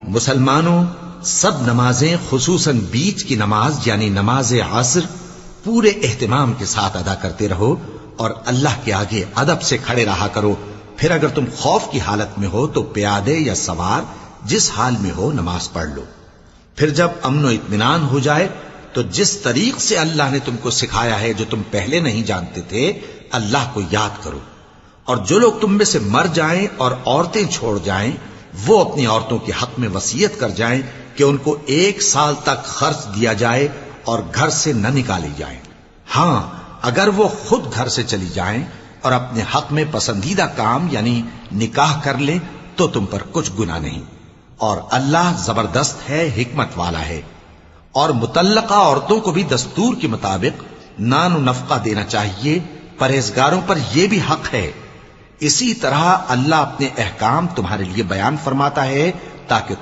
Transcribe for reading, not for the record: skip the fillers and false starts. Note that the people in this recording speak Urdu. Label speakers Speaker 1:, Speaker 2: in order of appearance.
Speaker 1: مسلمانوں، سب نمازیں خصوصاً بیچ کی نماز یعنی نماز عصر پورے اہتمام کے ساتھ ادا کرتے رہو اور اللہ کے آگے ادب سے کھڑے رہا کرو. پھر اگر تم خوف کی حالت میں ہو تو پیادے یا سوار جس حال میں ہو نماز پڑھ لو. پھر جب امن و اطمینان ہو جائے تو جس طریق سے اللہ نے تم کو سکھایا ہے جو تم پہلے نہیں جانتے تھے اللہ کو یاد کرو. اور جو لوگ تم میں سے مر جائیں اور عورتیں چھوڑ جائیں وہ اپنی عورتوں کے حق میں وصیت کر جائیں کہ ان کو 1 سال تک خرچ دیا جائے اور گھر سے نہ نکالی جائیں. ہاں اگر وہ خود گھر سے چلی جائیں اور اپنے حق میں پسندیدہ کام یعنی نکاح کر لیں تو تم پر کچھ گناہ نہیں. اور اللہ زبردست ہے، حکمت والا ہے. اور مطلقہ عورتوں کو بھی دستور کے مطابق نان و نفقہ دینا چاہیے. پرہیزگاروں پر یہ بھی حق ہے. اسی طرح اللہ اپنے احکام تمہارے لیے بیان فرماتا ہے تاکہ